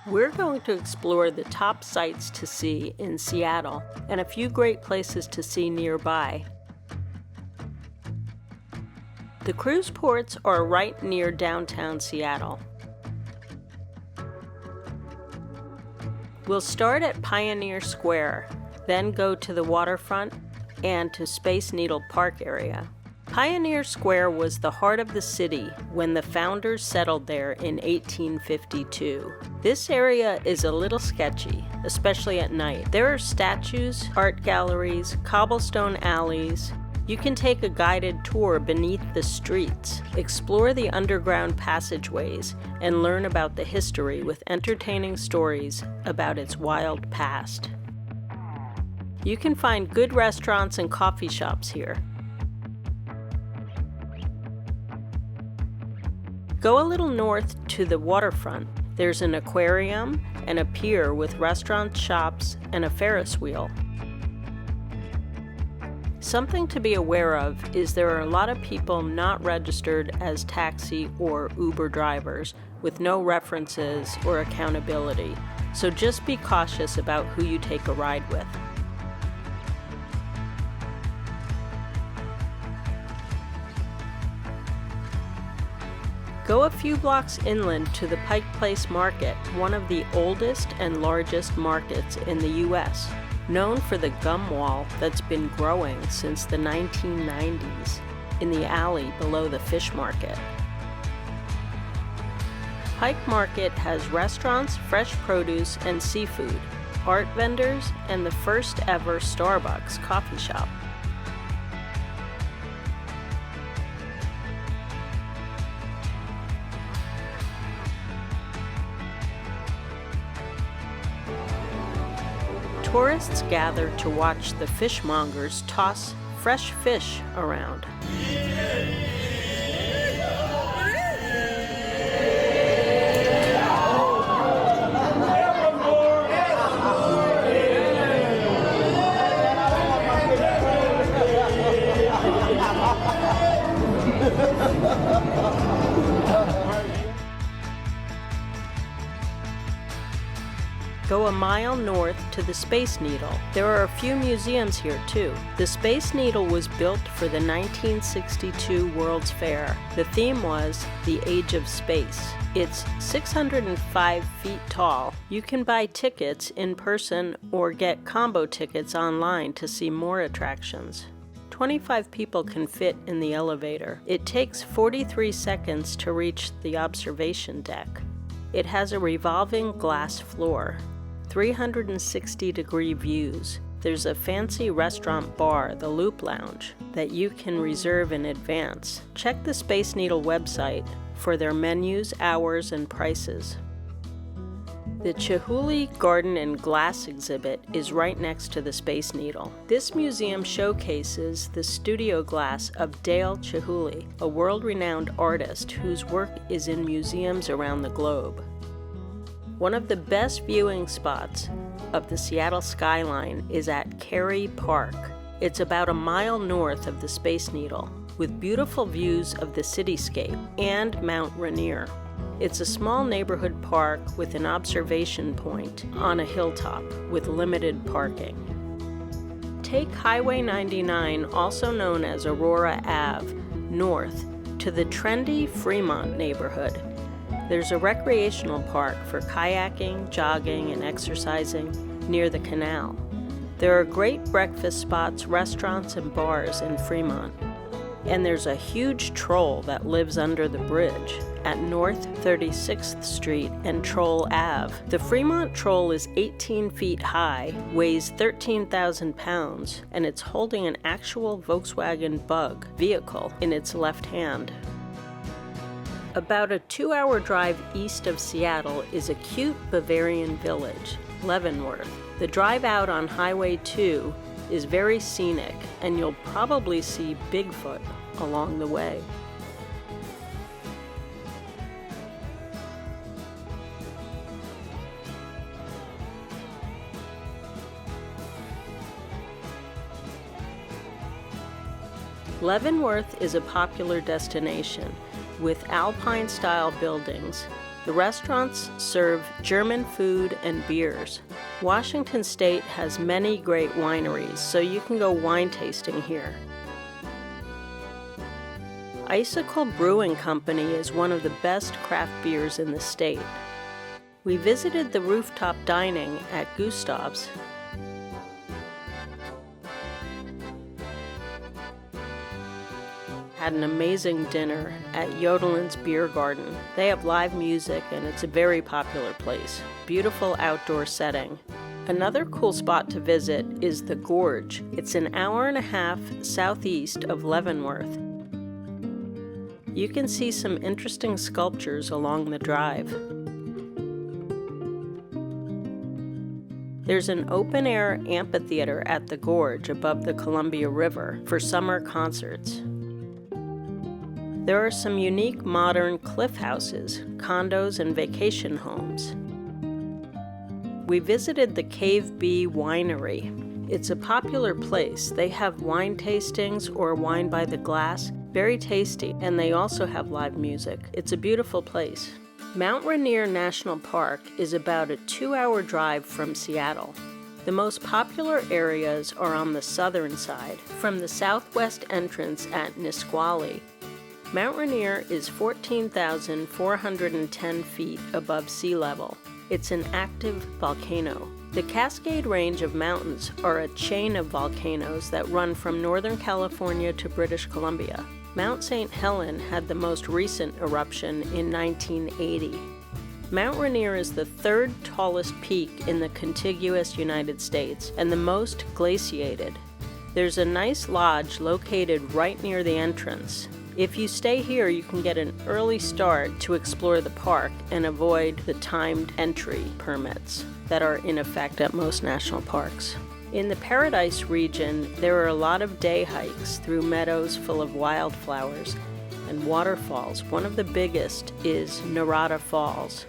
We're going to explore the top sights to see in Seattle and a few great places to see nearby. The cruise ports are right near downtown Seattle. We'll start at Pioneer Square, then go to the waterfront and to Space Needle Park area. Pioneer Square was the heart of the city when the founders settled there in 1852. This area is a little sketchy, especially at night. There are statues, art galleries, cobblestone alleys. You can take a guided tour beneath the streets, explore the underground passageways, and learn about the history with entertaining stories about its wild past. You can find good restaurants and coffee shops here. Go a little north to the waterfront. There's an aquarium and a pier with restaurants, shops, and a Ferris wheel. Something to be aware of is there are a lot of people not registered as taxi or Uber drivers with no references or accountability, so just be cautious about who you take a ride with. Go a few blocks inland to the Pike Place Market, one of the oldest and largest markets in the U.S., known for the gum wall that's been growing since the 1990s in the alley below the fish market. Pike Market has restaurants, fresh produce, and seafood, art vendors, and the first ever Starbucks coffee shop. Tourists gather to watch the fishmongers toss fresh fish around. Go a mile north to the Space Needle. There are a few museums here too. The Space Needle was built for the 1962 World's Fair. The theme was the Age of Space. It's 605 feet tall. You can buy tickets in person or get combo tickets online to see more attractions. 25 people can fit in the elevator. It takes 43 seconds to reach the observation deck. It has a revolving glass floor. 360-degree views. There's a fancy restaurant bar, the Loop Lounge, that you can reserve in advance. Check the Space Needle website for their menus, hours, and prices. The Chihuly Garden and Glass exhibit is right next to the Space Needle. This museum showcases the studio glass of Dale Chihuly, a world-renowned artist whose work is in museums around the globe. One of the best viewing spots of the Seattle skyline is at Cary Park. It's about a mile north of the Space Needle, with beautiful views of the cityscape and Mount Rainier. It's a small neighborhood park with an observation point on a hilltop with limited parking. Take Highway 99, also known as Aurora Ave, north to the trendy Fremont neighborhood. There's a recreational park for kayaking, jogging, and exercising near the canal. There are great breakfast spots, restaurants, and bars in Fremont. And there's a huge troll that lives under the bridge at North 36th Street and Troll Ave. The Fremont troll is 18 feet high, weighs 13,000 pounds, and it's holding an actual Volkswagen Bug vehicle in its left hand. About a 2-hour drive east of Seattle is a cute Bavarian village, Leavenworth. The drive out on Highway 2 is very scenic, and you'll probably see Bigfoot along the way. Leavenworth is a popular destination with alpine-style buildings, The restaurants serve German food and beers. Washington State has many great wineries, so you can go wine tasting here. Icicle Brewing Company is one of the best craft beers in the state. We visited the rooftop dining at Gustav's. Had an amazing dinner at Yodelin's Beer Garden. They have live music and it's a very popular place. Beautiful outdoor setting. Another cool spot to visit is the Gorge. It's an hour and a half southeast of Leavenworth. You can see some interesting sculptures along the drive. There's an open-air amphitheater at the Gorge above the Columbia River for summer concerts. There are some unique modern cliff houses, condos, and vacation homes. We visited the Cave Bee Winery. It's a popular place. They have wine tastings or wine by the glass, very tasty, and they also have live music. It's a beautiful place. Mount Rainier National Park is about a 2-hour drive from Seattle. The most popular areas are on the southern side, from the southwest entrance at Nisqually. Mount Rainier is 14,410 feet above sea level. It's an active volcano. The Cascade Range of mountains are a chain of volcanoes that run from Northern California to British Columbia. Mount St. Helen had the most recent eruption in 1980. Mount Rainier is the third tallest peak in the contiguous United States and the most glaciated. There's a nice lodge located right near the entrance. If you stay here, you can get an early start to explore the park and avoid the timed entry permits that are in effect at most national parks. In the Paradise region, there are a lot of day hikes through meadows full of wildflowers and waterfalls. One of the biggest is Narada Falls.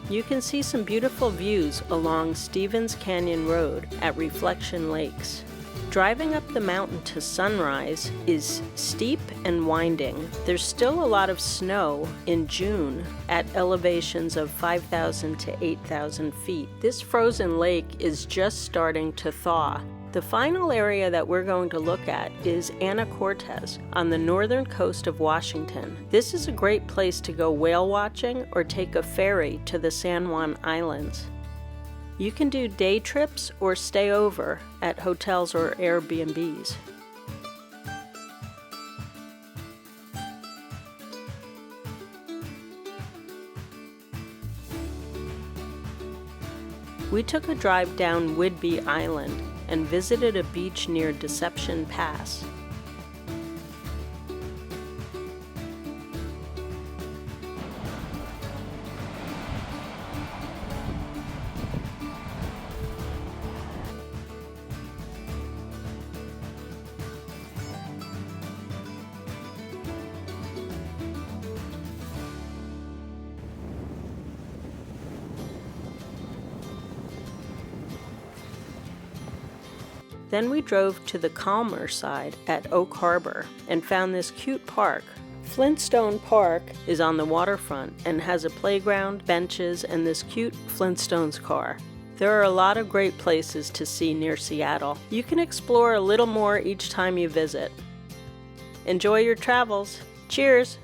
You can see some beautiful views along Stevens Canyon Road at Reflection Lakes. Driving up the mountain to Sunrise is steep and winding. There's still a lot of snow in June at elevations of 5,000 to 8,000 feet. This frozen lake is just starting to thaw. The final area that we're going to look at is Anacortes on the northern coast of Washington. This is a great place to go whale watching or take a ferry to the San Juan Islands. You can do day trips or stay over at hotels or Airbnbs. We took a drive down Whidbey Island and visited a beach near Deception Pass. Then we drove to the calmer side at Oak Harbor and found this cute park. Flintstone Park is on the waterfront and has a playground, benches, and this cute Flintstones car. There are a lot of great places to see near Seattle. You can explore a little more each time you visit. Enjoy your travels. Cheers!